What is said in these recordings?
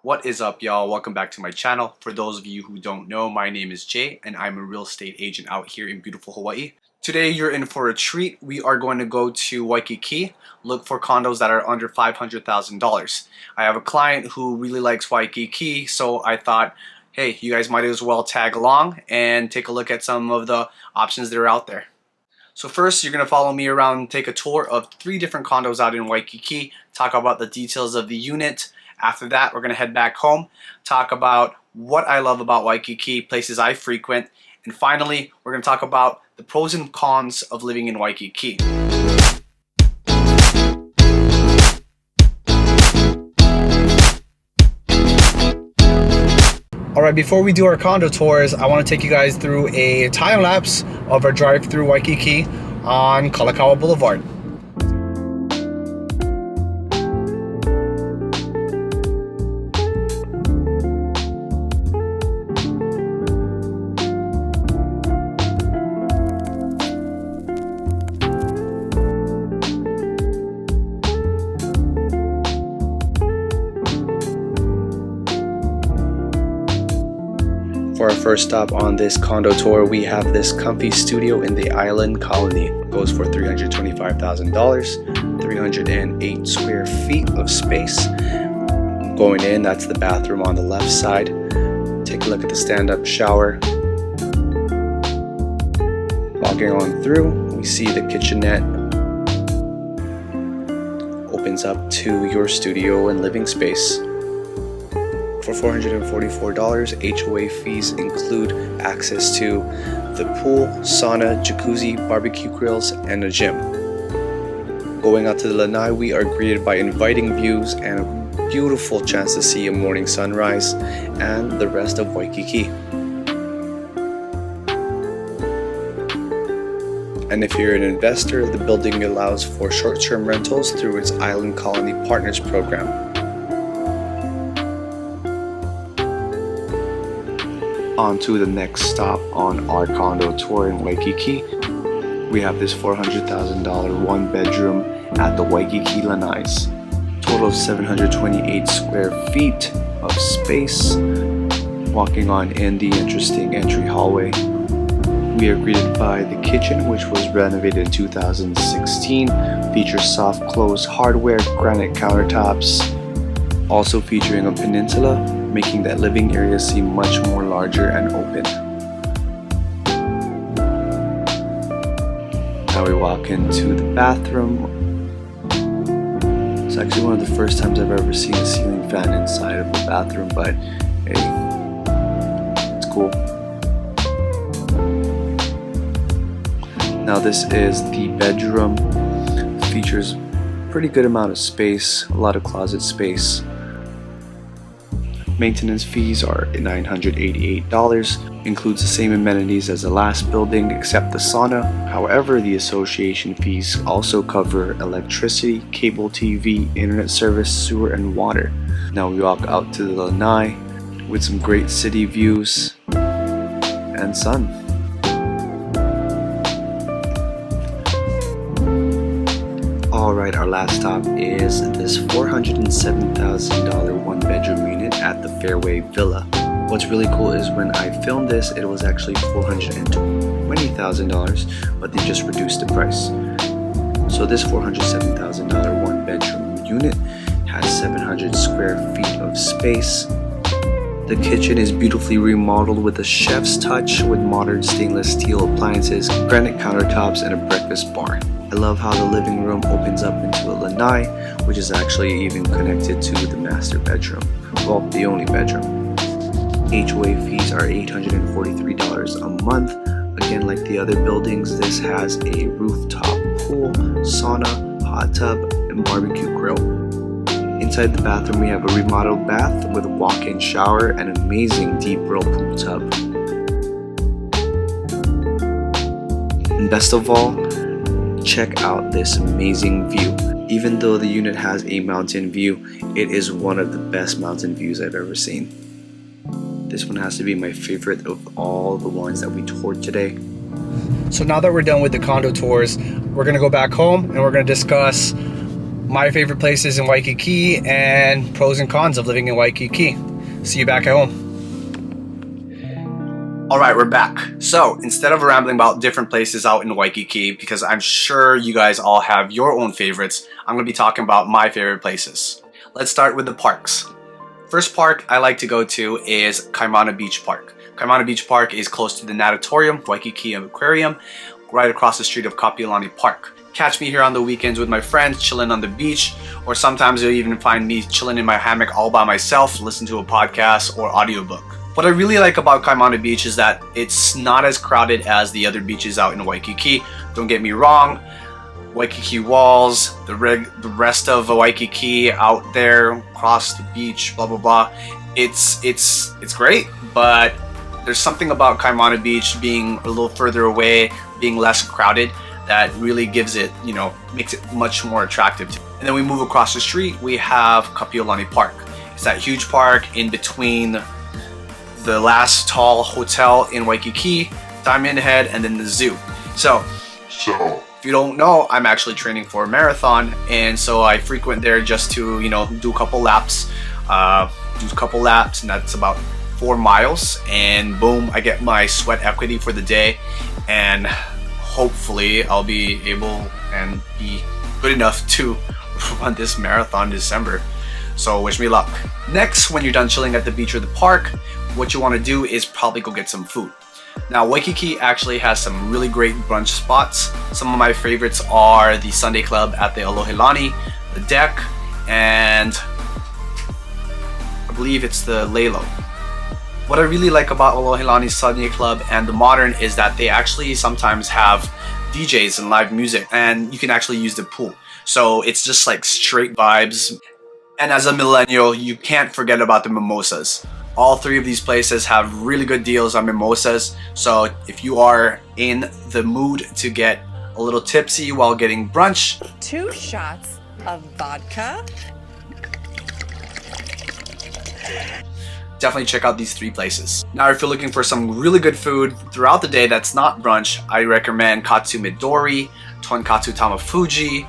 What is up, y'all? Welcome back to my channel. For those of you who don't know, my name is Jay and I'm a real estate agent out here in beautiful Hawaii. Today you're in for a treat. We are going to go to Waikiki, look for condos that are under $500,000. I have a client who really likes Waikiki, so I thought, hey, you guys might as well tag along and take a look at some of the options that are out there. So first, you're going to follow me around, take a tour of 3 different condos out in Waikiki, talk about the details of the unit. After that, we're going to head back home, talk about what I love about Waikiki, places I frequent, and finally, we're going to talk about the pros and cons of living in Waikiki. Alright, before we do our condo tours, I want to take you guys through a time-lapse of our drive through Waikiki on Kalakaua Boulevard. For our first stop on this condo tour, we have this comfy studio in the island colony. It goes for $325,000, 308 square feet of space. Going in, that's the bathroom on the left side. Take a look at the stand-up shower. Walking on through, we see the kitchenette. Opens up to your studio and living space. For $444, HOA fees include access to the pool, sauna, jacuzzi, barbecue grills, and a gym. Going out to the lanai, we are greeted by inviting views and a beautiful chance to see a morning sunrise and the rest of Waikiki. And if you're an investor, the building allows for short-term rentals through its Island Colony Partners program. On to the next stop on our condo tour in Waikiki. We have this $400,000 one-bedroom at the Waikiki Lanais. Total of 728 square feet of space. Walking on in the interesting entry hallway, we are greeted by the kitchen, which was renovated in 2016. Features soft close hardware, granite countertops, also featuring a peninsula, making that living area seem much more larger and open. Now we walk into the bathroom. It's actually one of the first times I've ever seen a ceiling fan inside of the bathroom, but hey, it's cool. Now this is the bedroom. Features pretty good amount of space, a lot of closet space. Maintenance fees are $988, includes the same amenities as the last building except the sauna. However, the association fees also cover electricity, cable TV, internet service, sewer, and water. Now we walk out to the lanai with some great city views and sun. Alright, our last stop is this $407,000 one-bedroom unit at the Fairway Villa. What's really cool is when I filmed this, it was actually $420,000, but they just reduced the price. So this $407,000 one-bedroom unit has 700 square feet of space. The kitchen is beautifully remodeled with a chef's touch with modern stainless steel appliances, granite countertops, and a breakfast bar. I love how the living room opens up into a lanai, which is actually even connected to the master bedroom. Well, the only bedroom. HOA fees are $843 a month. Again, like the other buildings, this has a rooftop pool, sauna, hot tub, and barbecue grill. Inside the bathroom, we have a remodeled bath with a walk-in shower and an amazing deep whirlpool tub. And best of all, check out this amazing view. Even though the unit has a mountain view, it is one of the best mountain views I've ever seen. This one has to be my favorite of all the ones that we toured today. So now that we're done with the condo tours, we're gonna go back home and we're gonna discuss my favorite places in Waikiki and pros and cons of living in Waikiki. See you back at home. All right, we're back. So instead of rambling about different places out in Waikiki, because I'm sure you guys all have your own favorites, I'm gonna be talking about my favorite places. Let's start with the parks. First park I like to go to is Kaimana Beach Park. Kaimana Beach Park is close to the Natatorium, Waikiki Aquarium, right across the street of Kapiolani Park. Catch me here on the weekends with my friends, chilling on the beach, or sometimes you'll even find me chilling in my hammock all by myself, listen to a podcast or audiobook. What I really like about Kaimana Beach is that it's not as crowded as the other beaches out in Waikiki. Don't get me wrong, Waikiki Walls, the rest of Waikiki out there across the beach, blah blah blah. It's great, but there's something about Kaimana Beach being a little further away, being less crowded, that really gives it, you know, makes it much more attractive. And then we move across the street, we have Kapiolani Park. It's that huge park in between the last tall hotel in Waikiki, Diamond Head, and then the zoo. So if you don't know, I'm actually training for a marathon, and so I frequent there just to, you know, do a couple laps, and that's about 4 miles, and boom, I get my sweat equity for the day, and hopefully I'll be able and be good enough to run this marathon in December. So wish me luck. Next, when you're done chilling at the beach or the park, what you want to do is probably go get some food. Now, Waikiki actually has some really great brunch spots. Some of my favorites are the Sunday Club at the Alohilani, the Deck, and I believe it's the Lelo. What I really like about Alohilani Sunday Club and the Modern is that they actually sometimes have DJs and live music, and you can actually use the pool. So it's just like straight vibes. And as a millennial, you can't forget about the mimosas. All three of these places have really good deals on mimosas. So if you are in the mood to get a little tipsy while getting brunch, 2 shots of vodka. Definitely check out these 3 places. Now, if you're looking for some really good food throughout the day that's not brunch, I recommend Katsu Midori, Tonkatsu Tamafuji,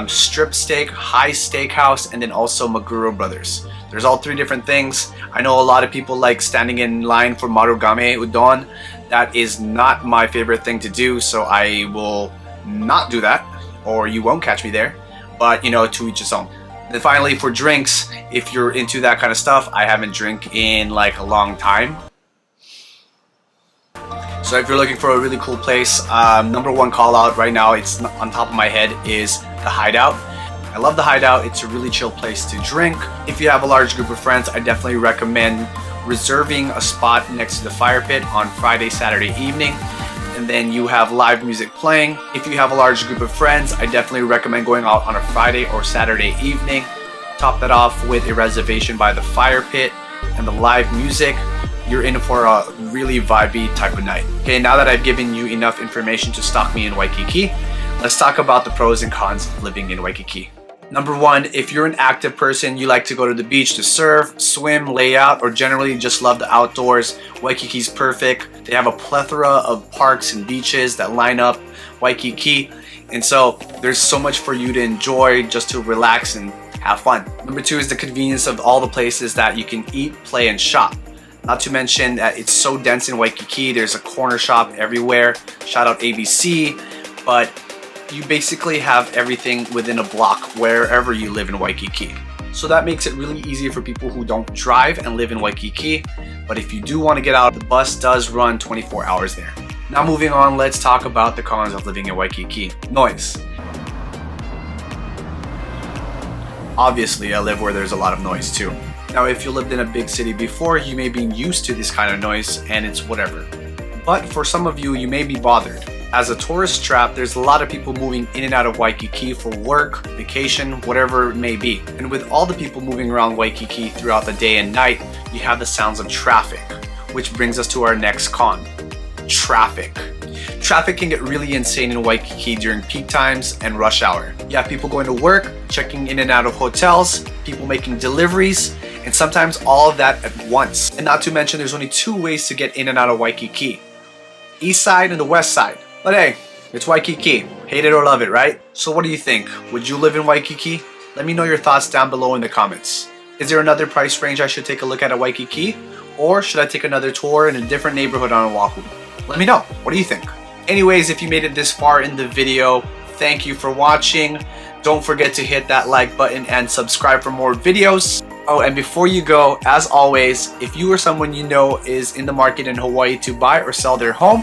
Strip Steak, High Steakhouse, and then also Maguro Brothers. There's all 3 different things. I know a lot of people like standing in line for Marugame Udon. That is not my favorite thing to do, so I will not do that, or you won't catch me there. But, you know, to each his own. Then finally, for drinks, if you're into that kind of stuff, I haven't drank in like a long time. So if you're looking for a really cool place, number 1 call out right now, it's on top of my head, is the Hideout. I love the Hideout. It's a really chill place to drink. If you have a large group of friends, I definitely recommend reserving a spot next to the fire pit on Friday, Saturday evening. And then you have live music playing. If you have a large group of friends, I definitely recommend going out on a Friday or Saturday evening. Top that off with a reservation by the fire pit and the live music. You're in for a really vibey type of night. Okay, now that I've given you enough information to stalk me in Waikiki, let's talk about the pros and cons of living in Waikiki. Number 1, if you're an active person, you like to go to the beach to surf, swim, lay out, or generally just love the outdoors, Waikiki's perfect. They have a plethora of parks and beaches that line up Waikiki, and so there's so much for you to enjoy just to relax and have fun. Number 2 is the convenience of all the places that you can eat, play, and shop. Not to mention that it's so dense in Waikiki, there's a corner shop everywhere. Shout out ABC, but you basically have everything within a block wherever you live in Waikiki. So that makes it really easy for people who don't drive and live in Waikiki. But if you do want to get out, the bus does run 24 hours there. Now moving on, let's talk about the cons of living in Waikiki. Noise. Obviously, I live where there's a lot of noise too. Now, if you lived in a big city before, you may be used to this kind of noise and it's whatever. But for some of you, you may be bothered. As a tourist trap, there's a lot of people moving in and out of Waikiki for work, vacation, whatever it may be. And with all the people moving around Waikiki throughout the day and night, you have the sounds of traffic, which brings us to our next con, traffic. Traffic can get really insane in Waikiki during peak times and rush hour. You have people going to work, checking in and out of hotels, people making deliveries, and sometimes all of that at once. And not to mention, there's only 2 ways to get in and out of Waikiki, east side and the west side. But hey, it's Waikiki. Hate it or love it, right? So what do you think? Would you live in Waikiki? Let me know your thoughts down below in the comments. Is there another price range I should take a look at Waikiki? Or should I take another tour in a different neighborhood on Oahu? Let me know. What do you think? Anyways, if you made it this far in the video, thank you for watching. Don't forget to hit that like button and subscribe for more videos. Oh, and before you go, as always, if you or someone you know is in the market in Hawaii to buy or sell their home,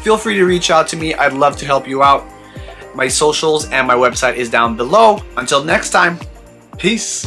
feel free to reach out to me. I'd love to help you out. My socials and my website is down below. Until next time, peace.